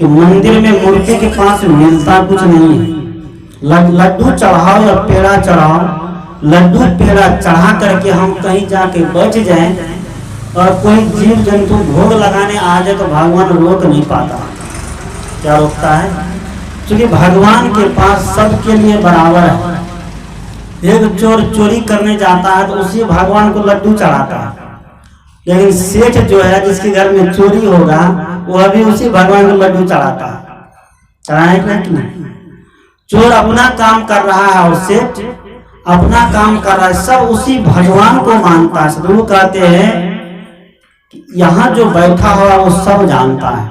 कि मंदिर में मूर्ति के पास मिलता कुछ नहीं है। लड्डू चढ़ाओ या पेड़ा चढ़ाओ, लड्डू पेड़ा चढ़ा करके हम कहीं जाके बैठ जाएं और कोई जीव जंतु भोग लगाने आ जाए तो भगवान रोक नहीं पाता। क्या रोकता है? क्योंकि भगवान के पास सबके लिए बराबर है। एक चोर चोरी करने जाता है तो उसी भगवान को लड्डू चढ़ाता है, लेकिन सेठ जो है जिसके घर में चोरी होगा वह भी उसी भगवान को लड्डू चढ़ाता है। चढ़ाएगा कि नहीं? चोर अपना काम कर रहा है और सेठ अपना काम कर रहा है, सब उसी भगवान को मानता है। सदगुरु कहते हैं कि यहाँ जो बैठा हुआ वो सब जानता है।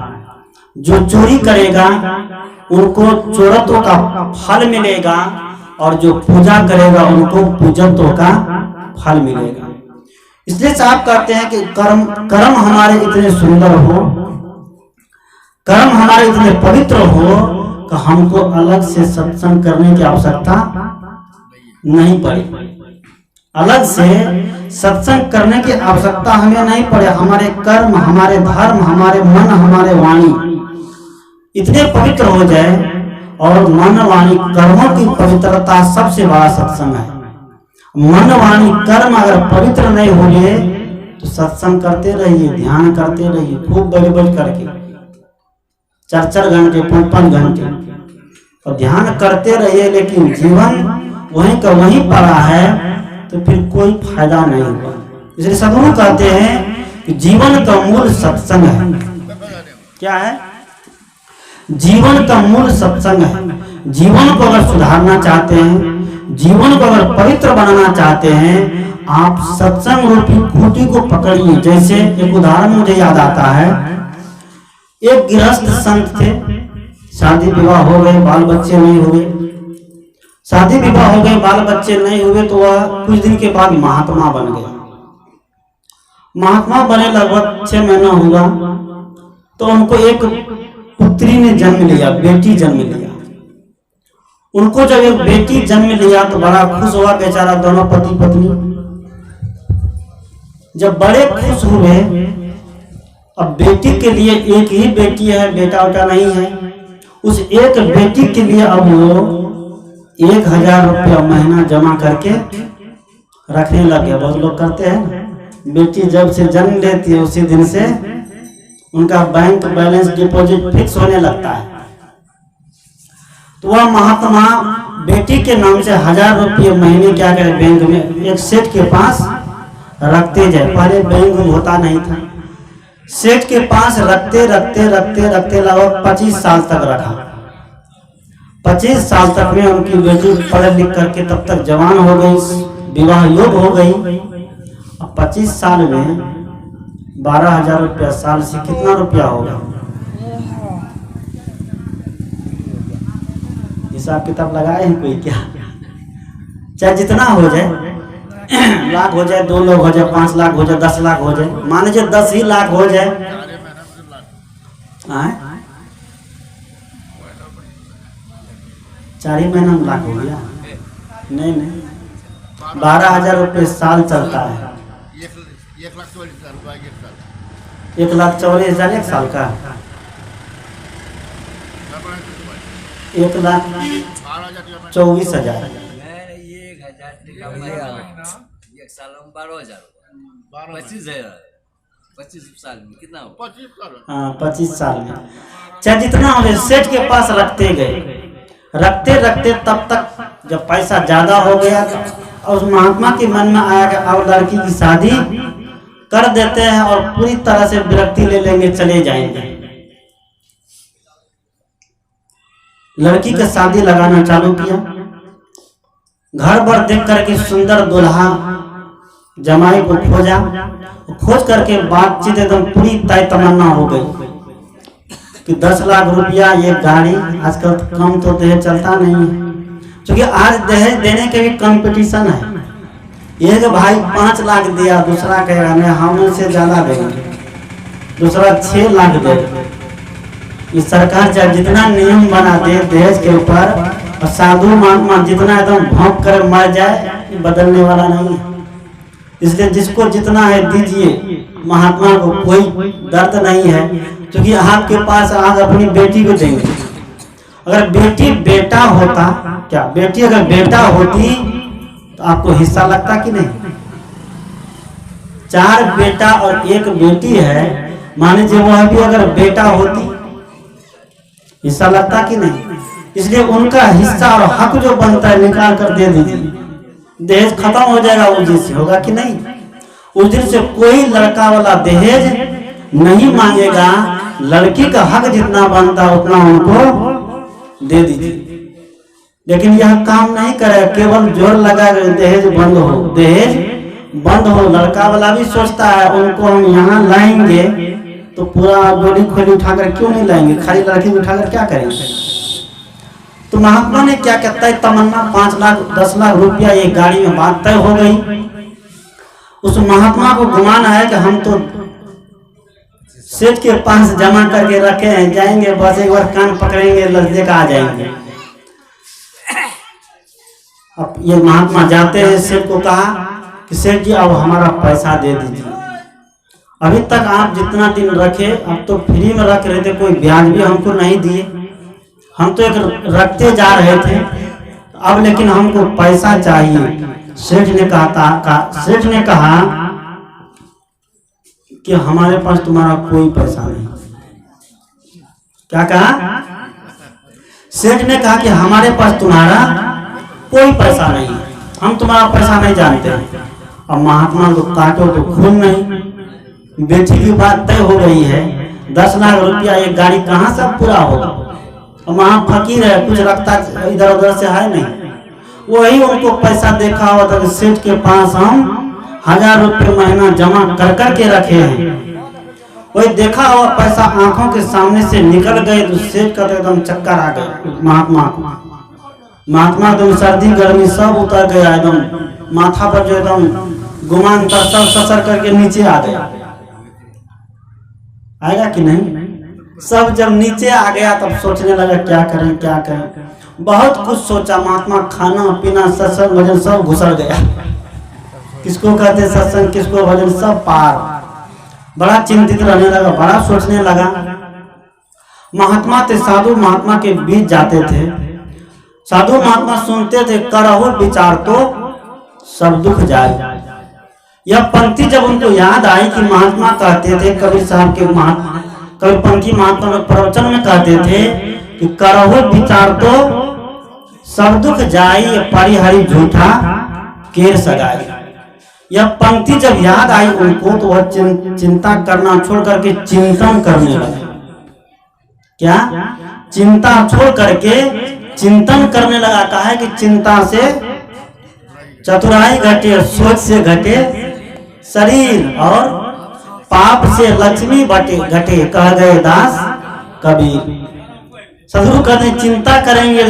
जो चोरी करेगा उनको चोरत्व का फल मिलेगा और जो पूजा करेगा उनको पूजत्व का फल मिलेगा। इसलिए साहब कहते हैं कि कर्म हमारे इतने सुंदर हो, कर्म हमारे इतने पवित्र हो कि हमको अलग से सत्संग करने की आवश्यकता नहीं पड़े। अलग से सत्संग करने की आवश्यकता हमें नहीं पड़े। हमारे कर्म, हमारे धर्म, हमारे मन, हमारे वाणी इतने पवित्र हो जाए, और मन वाणी कर्मों की पवित्रता सबसे बड़ा सत्संग है। मन वाणी कर्म अगर पवित्र नहीं होंगे तो सत्संग करते रहिए, ध्यान करते रहिए खूब बड़े बड़े करके 4-4 घंटे 5-5 घंटे और ध्यान करते रहिए, लेकिन जीवन वहीं का वहीं पड़ा है तो फिर कोई फायदा नहीं हुआ। इसलिए सदगुरु कहते हैं कि जीवन का मूल सत्संग है। क्या है? जीवन का मूल सत्संग है। जीवन को अगर सुधारना चाहते हैं, जीवन को अगर पवित्र बनाना चाहते हैं, आप सत्संग रूपी खूंटी को पकड़िए। जैसे एक उदाहरण मुझे याद आता है, एक गृहस्थ संत थे, शादी विवाह हो गए, बाल बच्चे नहीं हुए। शादी विवाह हो गए, बाल बच्चे नहीं हुए तो वह कुछ दिन के बाद महात्मा बन गए। महात्मा बने लगभग 6 महीना हुआ तो उनको एक पुत्री ने जन्म लिया, बेटी जन्म लिया। उनको जब एक बेटी जन्म लिया तो बड़ा खुश हुआ बेचारा, दोनों पति पत्नी। जब बड़े खुश हुए, अब बेटी के लिए एक ही बेटी है, बेटा उटा नहीं है, उस एक बेटी के लिए अब वो 1000 रुपया महीना जमा करके रखने लगे। बहुत लोग करते हैं, बेटी जब से जन्म लेती है उसी दिन से उनका बैंक बैलेंस डिपॉजिट फिक्स होने लगता है। तो वह महात्मा बेटी के नाम से 1000 रुपये महीने क्या करे, बैंक में एक सेठ के पास रखते जाए। पहले बैंक में होता नहीं था, सेठ के पास रखते रखते रखते रखते लगभग 25 साल तक रखा। 25 साल तक में उनकी बेटी पढ़ लिख करके तब तक जवान हो गई, विवाह योग हो गई। अब 25 साल में 12,000 रुपया साल से कितना रुपया होगा? हिसाब किताब लगाए हैं कोई क्या? चाहे जितना हो जाए, लाख हो जाए, 2 लाख हो जाए, 5 लाख हो जाए, 10 लाख हो जाए, मान लीजिए 10 ही लाख हो जाए, 4 ही महीना में लाख हो गया। नहीं, 12,000 रुपये साल चलता है। 1,40,000 एक साल का, 1,24,000। एक साल में 12,000, 25 साल में कितना हो? 25 साल में चाहे जितना हो, सेठ के पास रखते गए, रखते रखते तब तक जब पैसा ज्यादा हो गया और उस महात्मा के मन में आया कि अब लड़की की शादी कर देते हैं और पूरी तरह से विरक्ति ले लेंगे, चले जाएंगे। लड़की का शादी लगाना चालू किया, घर भर देख करके सुंदर दुल्हा जमाई को खोजा, खोज करके बातचीत एकदम पूरी तय तमन्ना हो गई कि 10 लाख रुपया ये गाड़ी, आजकल कम तो दहेज चलता नहीं है, क्योंकि आज दहेज देने के भी कंपटीशन है। एक भाई 5 लाख दिया, दूसरा कहेगा मैं हमसे ज्यादा देंगे, दूसरा 6 लाख दे। ये सरकार चाहे जितना नियम बना दे दहेज के ऊपर, और साधु महात्मा जितना एकदम भौंक कर मर जाए, बदलने वाला नहीं है। इसलिए जिसको जितना है दीजिए, महात्मा को कोई दर्द नहीं है, क्योंकि आपके पास आज अपनी बेटी को देंगे। अगर बेटी बेटा होता, क्या बेटी अगर बेटा होती तो आपको हिस्सा लगता कि नहीं? 4 बेटा और 1 बेटी है, मान लीजिए वह भी अगर बेटा होती, हिस्सा लगता कि नहीं? इसलिए उनका हिस्सा और हक जो बनता है निकाल कर दे दीजिए। दहेज खत्म हो जाएगा उस दिन से, होगा कि नहीं? उस दिन से कोई लड़का वाला दहेज नहीं मांगेगा। लड़की का हक जितना बनता है उतना उनको दे दीजिए। लेकिन यह काम नहीं करे, केवल जोर लगा दहेज बंद हो, दहेज बंद हो। लड़का वाला भी सोचता है उनको हम यहाँ लाएंगे तो पूरा गोली खोली उठाकर क्यों नहीं लाएंगे, खाली लड़की उठाकर क्या करेंगे? तो महात्मा ने क्या कहता है, तमन्ना 5 लाख 10 लाख रुपया एक गाड़ी में बात तय हो गई। उस महात्मा को गुमान है कि हम तो सेठ के पास जमा करके रखे हैं, जाएंगे बस एक बार कान पकड़ेंगे लज्जे का आ जाएंगे। अब ये महात्मा जाते हैं, सेठ को कहा कि सेठ जी अब हमारा पैसा दे दीजिए। अभी तक आप जितना दिन रखे, अब तो फ्री में रख रहे थे, कोई ब्याज भी हमको नहीं दिए, हम तो एक रखते जा रहे थे, अब लेकिन हमको पैसा चाहिए। सेठ ने कहा कि हमारे पास तुम्हारा कोई पैसा नहीं। क्या कहा? सेठ ने कहा कि हमारे पास तुम्हारा कोई पैसा नहीं, हम तुम्हारा पैसा नहीं जानते। अब महात्मा को काटो तो खून नहीं। बेटी की बात तय हो गई है, 10 लाख रुपया एक गाड़ी कहाँ से पूरा होगा? वहाँ फकीर है, कुछ रखता इधर उधर से है नहीं। वही उनको पैसा देखा हुआ था कि सेठ के पास हम 1000 रुपये महीना जमा कर कर के रखे हैं। वही देखा हुआ पैसा आंखों के सामने से निकल गए तो सेठ का एकदम चक्कर आ गया। महात्मा एकदम सर्दी गर्मी सब उतर गया, एकदम माथा पर जो एकदम गुमान था सब ससर करके नीचे आ गया। आएगा कि नहीं? सब जब नीचे आ गया तब सोचने लगा क्या करें क्या करें। बहुत कुछ सोचा महात्मा, खाना पीना सत्संग भजन सब घुसर गया। किसको कहते सत्संग, किसको भजन, सब पार। बड़ा चिंतित रहने लगा, बड़ा सोचने लगा। महात्मा थे, साधु महात्मा के बीच जाते थे। साधु महात्मा सुनते थे, करहो विचार तो सब दुख जाए। यह पंक्ति जब उनको याद आई कि महात्मा कहते थे, कबीर साहब के महात्मा कबीरपंथी महात्मा प्रवचन में कहते थे कि करहो विचार तो सब दुख जाई, परिहरि झूठा केर सगाई। यह पंक्ति जब याद आई उनको तो वह चिंता करना छोड़ करके चिंतन करने लगे। क्या? चिंता छोड़ करके चिंतन करने लगा। कहा है कि चिंता से चतुराई घटे, सोच से घटे शरीर, और पाप से लक्ष्मी घटे, कह गए दास कबीर। सदगुरु कहते चिंता करेंगे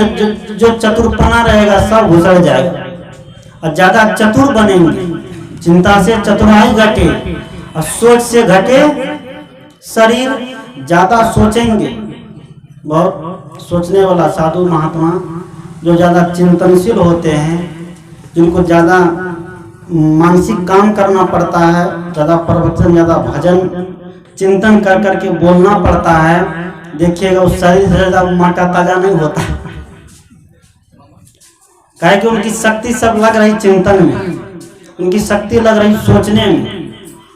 जो चतुरपना रहेगा सब घुसर जाएगा, और ज्यादा चतुर बनेंगे। चिंता से चतुराई घटे और सोच से घटे शरीर, ज्यादा सोचेंगे। बहुत सोचने वाला साधु महात्मा जो ज्यादा चिंतनशील होते हैं, जिनको ज्यादा मानसिक काम करना पड़ता है, ज्यादा प्रवचन ज्यादा भजन चिंतन कर करके बोलना पड़ता है, देखिएगा उस शरीर से ज्यादा माटा ताजा नहीं होता। कहे कि उनकी शक्ति सब लग रही चिंतन में, उनकी शक्ति लग रही सोचने में।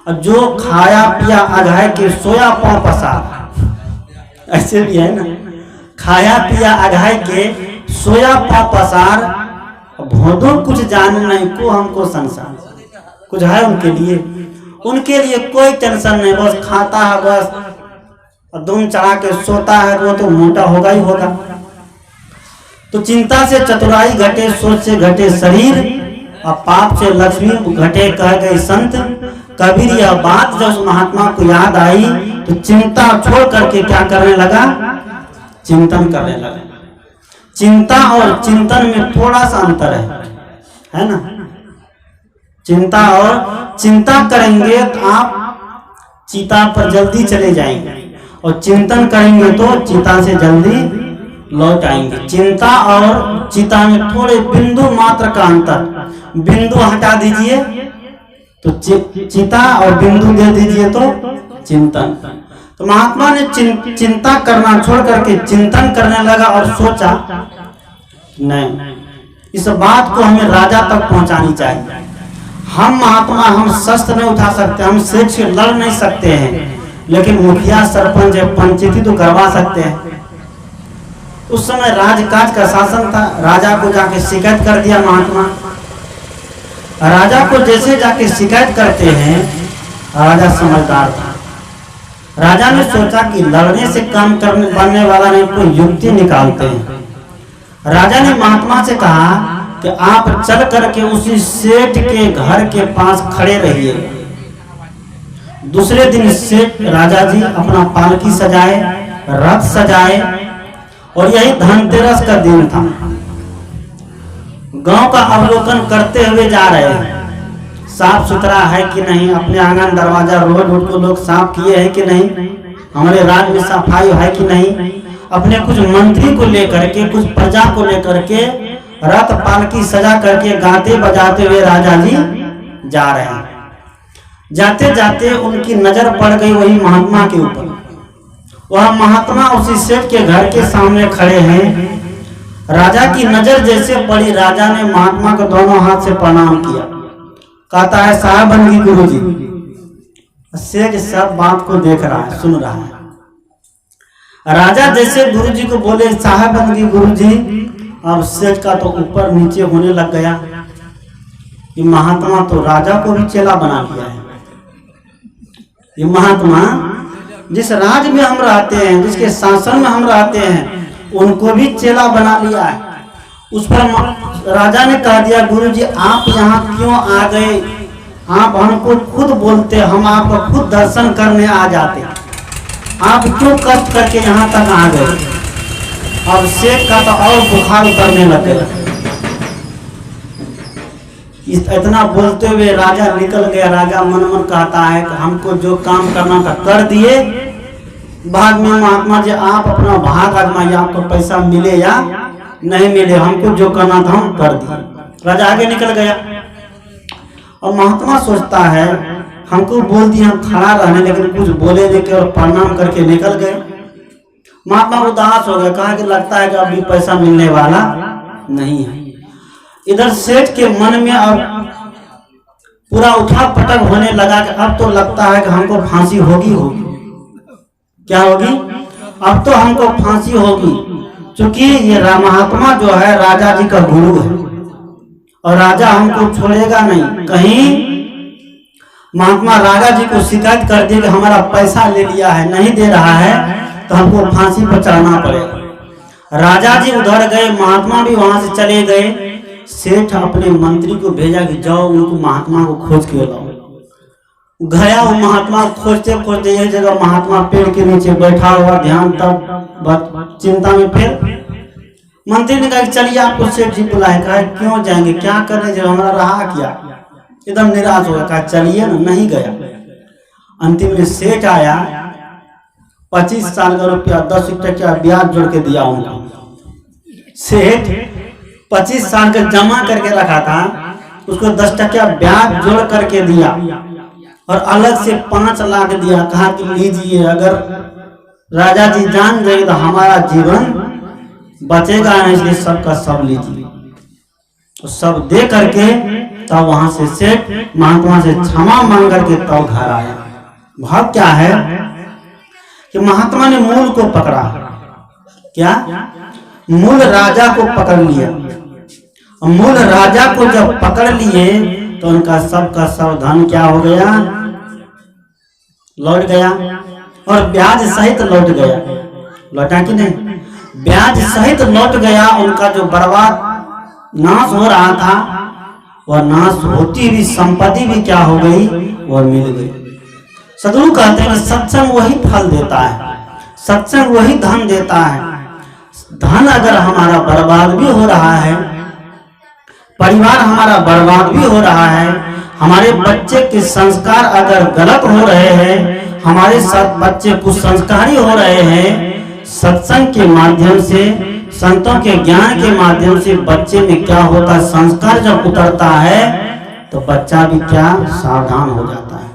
और जो खाया पिया अघाय के सोया पांव पसार, ऐसे भी है ना, खाया पिया अघाय के सोया पांव पसार, भोदो कुछ जान नहीं को हमको संसार। कुछ है उनके लिए कोई टेंशन नहीं, बस खाता है बस, और दुम चढ़ा के सोता है, वो तो मोटा होगा ही होगा। तो चिंता से चतुराई घटे, सोच से घटे शरीर, और पाप से लक्ष्मी घटे, कह गए संत कबीर। यह बात जब उस महात्मा को याद आई तो चिंता छोड़ करके क्या करने लगा? चिंतन करने लगा। चिंता और चिंतन में थोड़ा सा अंतर है ना। चिंता और चिंता करेंगे तो आप चिता पर जल्दी चले जाएंगे, और चिंतन करेंगे तो चिता से जल्दी लौट आएंगे। चिंता और चिता में थोड़े बिंदु मात्र का अंतर। बिंदु हटा दीजिए तो चिता और बिंदु दे दीजिए तो चिंतन। तो महात्मा ने चिंता करना छोड़ करके चिंतन करने लगा और सोचा नहीं, इस बात को हमें राजा तक पहुंचानी चाहिए। हम महात्मा, हम शस्त्र नहीं उठा सकते, हम सेठ से लड़ नहीं सकते हैं, लेकिन मुखिया सरपंच पंचायती तो करवा सकते हैं। उस समय राजकाज का शासन था। राजा को जाके शिकायत कर दिया महात्मा। राजा को जैसे जाके शिकायत करते हैं, राजा समझदार था। राजा ने सोचा कि लड़ने से काम करने बनने वाला नहीं, कोई युक्ति निकालते हैं। राजा ने महात्मा से कहा कि आप चल करके उसी सेठ के घर के पास खड़े रहिए। दूसरे दिन सेठ राजा जी अपना पालकी सजाए, रथ सजाए, और यही धनतेरस का दिन था। गांव का अवलोकन करते हुए जा रहे हैं, साफ सुथरा है कि नहीं, अपने आंगन दरवाजा रोड वोड को लोग साफ किए हैं कि नहीं, हमारे राज्य में सफाई है कि नहीं। अपने कुछ मंत्री को लेकर के, कुछ प्रजा को लेकर के रथ पालकी सजा करके गाते बजाते हुए राजा जी जा रहे हैं। जाते जाते उनकी नजर पड़ गई वही महात्मा के ऊपर। वह महात्मा उसी सेठ के घर के सामने खड़े हैं। राजा की नजर जैसे पड़ी, राजा ने महात्मा को दोनों हाथ से प्रणाम किया। कहता है साहब बनगी गुरु जी। सेठ सब बात को देख रहा है, सुन रहा है। राजा जैसे गुरु जी को बोले साहब बनगी गुरु जी, अब सेठ का तो ऊपर नीचे होने लग गया। ये महात्मा तो राजा को भी चेला बना दिया है। ये महात्मा जिस राज्य में हम रहते हैं, जिसके शासन में हम रहते हैं, उनको भी चेला बना लिया है। उस पर राजा ने कह दिया गुरु जी आप यहाँ क्यों आ गए? आप हमको खुद बोलते, हम आपको खुद दर्शन करने आ जाते, आप क्यों कष्ट करके यहाँ तक आ गए? अब सेठ का तो और बुखार उतरने लगे। इतना बोलते हुए राजा निकल गया। राजा मन मन कहता है कि हमको जो काम करना था कर दिए, बाद में महात्मा जी आप अपना भाग आजमाइए, आपको पैसा मिले या नहीं मिले, हमको जो करना था हम कर दिए। राजा आगे निकल गया और महात्मा सोचता है हमको बोल दिया हम खड़ा रहने, लेकिन कुछ बोले लेके और प्रणाम करके निकल गए। महात्मा उदास हो गया, कहा कि लगता है कि अभी पैसा मिलने वाला नहीं है। इधर सेठ के मन में अब पूरा उठा पटक होने लगा कि अब तो लगता है कि हमको फांसी होगी। क्या होगी? अब तो हमको फांसी होगी, क्योंकि ये महात्मा जो है राजा जी का गुरु है और राजा हमको छोड़ेगा नहीं। कहीं महात्मा राजा जी को शिकायत कर दी कि हमारा पैसा ले लिया है, नहीं दे रहा है, तो हमको फांसी पर चढ़ना पड़ेगा। राजा जी उधर गए, महात्मा भी वहां से चले गए। सेठ अपने मंत्री को भेजा कि जाओ उनको महात्मा को खोज के लाओ। गया वो महात्मा खोजते खोजते एक जगह महात्मा पेड़ के नीचे बैठा हुआ, ध्यान तब चिंता में। फिर मंत्री ने कहा कि चलिए आपको सेठ जी बुलाए। कहा क्यों जाएंगे, क्या करने, जब हमारा रहा क्या? एकदम निराश हो गया। कहा चलिए ना, नहीं गया। अंतिम में सेठ आया, 25 साल का रुपया 10 टका ब्याज जोड़ के दिया उनको। सेठ 25 साल का जमा करके रखा था, उसको 10 टका ब्याज जोड़ करके दिया और अलग से 5 लाख दिया। कहा कि लीजिए, अगर राजा जी जान गए तो हमारा जीवन बचेगा नहीं, इसलिए सबका सब लीजिए। तो सब दे करके तब वहां से सेठ महात्मा से क्षमा मांग करके तब घर आया। भाव क्या है कि महात्मा ने मूल को पकड़ा। क्या? मूल राजा को पकड़ लिया। मूल राजा को जब पकड़ लिए तो उनका सबका सब धन क्या हो गया? लौट गया, और ब्याज सहित लौट गया। लौटा कि नहीं? ब्याज सहित लौट गया। उनका जो बर्बाद नाश हो रहा था, वह नाश होती हुई संपत्ति भी क्या हो गई? वह मिल गई। सदगुरु कहते हैं कि सत्संग वही फल देता है, सत्संग वही धन देता है। धन अगर हमारा बर्बाद भी हो रहा है, परिवार हमारा बर्बाद भी हो रहा है, हमारे बच्चे के संस्कार अगर गलत हो रहे हैं, हमारे साथ बच्चे कुसंस्कारी हो रहे हैं, सत्संग के माध्यम से, संतों के ज्ञान के माध्यम से बच्चे में क्या होता है? संस्कार जब उतरता है तो बच्चा भी क्या सावधान हो जाता है।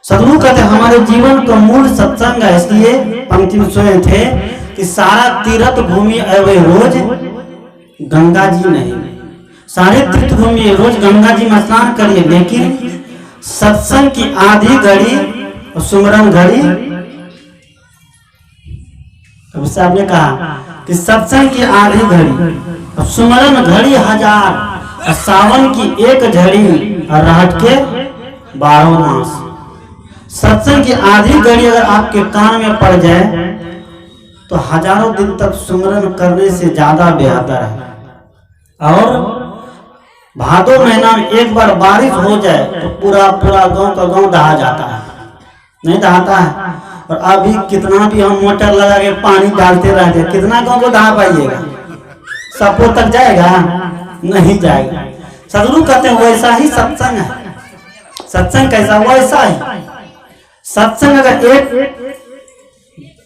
सदगुरु कहते हमारे जीवन का मूल सत्संग है। इसलिए पंक्ति में सोए थे कि सारा तीर्थ भूमि अवे रोज गंगा जी नहीं, सारे तीर्थ भूमि रोज गंगा जी में स्नान करिए, लेकिन सत्संग की आधी घड़ी और सुमरन घड़ी। तो साहब ने कहा कि सत्संग की आधी घड़ी और सुमरन घड़ी 1000 और सावन की एक घड़ी और रहट के 12 मास। सत्संग की आधी घड़ी अगर आपके कान में पड़ जाए तो हजारों दिन तक सुमरन करने से ज्यादा बेहतर है। और भादो महीना में एक बार बारिश हो जाए तो पूरा गांव का गांव दहा जाता है, नहीं दहाता है। और अभी कितना भी हम मोटर लगा के पानी डालते रहते, कितना गांव को दहा पाइएगा? सपो तक जाएगा? नहीं जाएगा। सदगुरु कहते हैं वैसा ही सत्संग है। सत्संग कैसा? वैसा ही सत्संग। अगर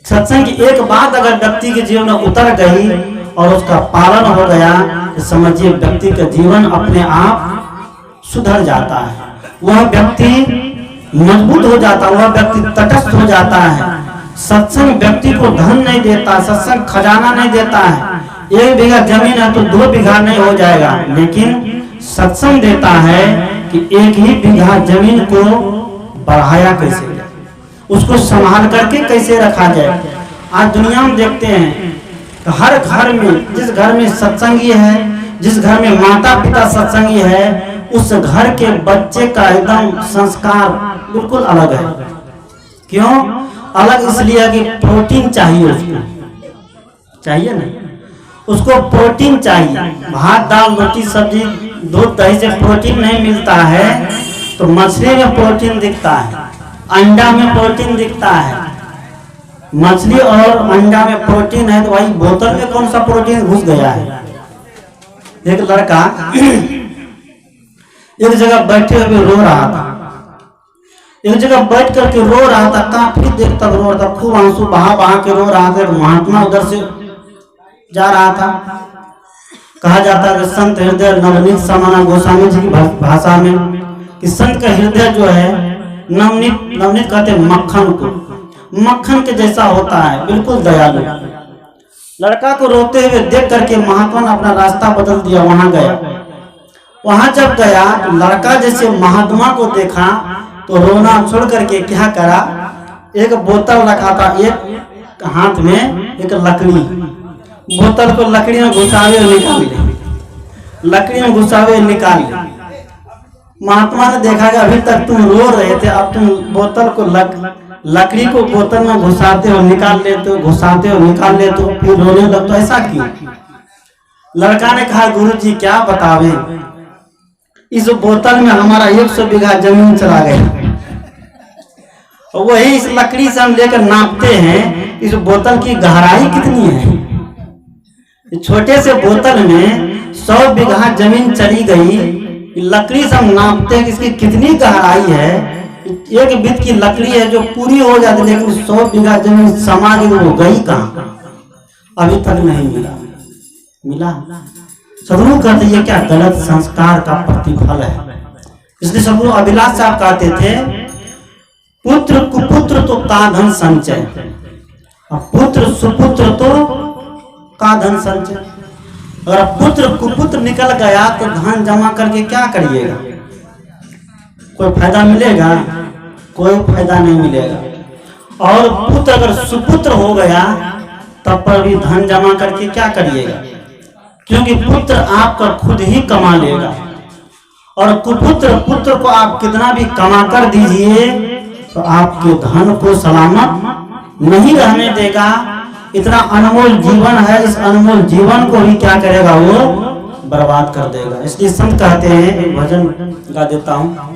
सत्संग की एक बात अगर व्यक्ति के जीवन में उतर गई और उसका पालन हो गया तो समझिए व्यक्ति का जीवन अपने आप सुधर जाता है। वह व्यक्ति मजबूत हो जाता है, वह व्यक्ति तटस्थ हो जाता है। सत्संग व्यक्ति को धन नहीं देता, सत्संग खजाना नहीं देता है। 1 बीघा जमीन है तो 2 बीघा नहीं हो जाएगा, लेकिन सत्संग देता है कि 1 ही बीघा जमीन को बढ़ाया कैसे, उसको संभाल करके कैसे रखा जाए। आज दुनिया में देखते हैं तो हर घर में, जिस घर में सत्संगी है, जिस घर में माता पिता सत्संगी है, उस घर के बच्चे का एकदम संस्कार बिल्कुल अलग है। क्यों अलग? इसलिए कि प्रोटीन चाहिए, उसको चाहिए ना, उसको प्रोटीन चाहिए। भात दाल रोटी सब्जी दूध दही से प्रोटीन नहीं मिलता है तो मछली में प्रोटीन दिखता है, अंडा में प्रोटीन दिखता है। मछली और अंडा में प्रोटीन है तो भाई बोतल में कौन सा प्रोटीन घुस गया है? एक लड़का एक जगह बैठे हुए रो रहा था, एक जगह बैठ करके रो रहा था, काफी देर तक रो रहा था, खूब आंसू बहा के रो रहा था। महात्मा उधर से जा रहा था। कहा जाता है कि संत हृदय नवनीत समाना, गोस्वामी जी की भाषा में, कि संत का हृदय जो है नवनीत कहते हैं मक्खन को, मक्खन के जैसा होता है, बिल्कुल दयालु। लड़का को रोते हुए देख करके महात्मा ने अपना रास्ता बदल दिया, वहां गया। वहां जब गया तो लड़का जैसे महात्मा को देखा तो रोना छोड़ करके क्या करा, एक बोतल रखा था, एक हाथ में एक लकड़ी, बोतल को लकड़ी में घुसावे निकाल ले, लकड़ी में घुसावे निकाल ले। महात्मा ने देखा कि अभी तक तुम रो रहे थे, अब तुम बोतल को लकड़ी को बोतल में घुसाते हो निकाल लेते हो, घुसाते हो निकाल लेते हो, फिर रोने लगते हो, ऐसा क्यों? लड़का ने कहा गुरुजी क्या बतावे, इस बोतल में हमारा 100 बीघा जमीन चला गया। और वही इस लकड़ी से हम लेकर नापते हैं इस बोतल की गहराई कितनी है। छोटे से बोतल में 100 बीघा जमीन चली गई, लकड़ी से हम नापते हैं कि इसकी कितनी गहराई है। एक बीत की लकड़ी है जो पूरी हो जाती, लेकिन 100 बीघा जमीन समा गई, वो गई कहाँ? अभी तक नहीं मिला। सदगुरु कहते ये क्या गलत संस्कार का प्रतिफल है। इसलिए सदगुरु अभिलाष साहब कहते थे पुत्र कुपुत्र तो का धन संचय, और पुत्र सुपुत्र तो का धन संचय। अगर पुत्र कुपुत्र निकल गया तो धन जमा करके क्या करिएगा? कोई फायदा मिलेगा? कोई फायदा नहीं मिलेगा। और पुत्र अगर सुपुत्र हो गया तब पर भी धन जमा करके क्या करिएगा? क्योंकि पुत्र आपका खुद ही कमा लेगा, और कुपुत्र पुत्र को आप कितना भी कमा कर दीजिए तो आपके धन को सलामत नहीं रहने देगा। इतना अनमोल जीवन है, इस अनमोल जीवन को भी क्या करेगा? वो बर्बाद कर देगा। इसलिए संत कहते हैं, एक भजन गा देता हूँ।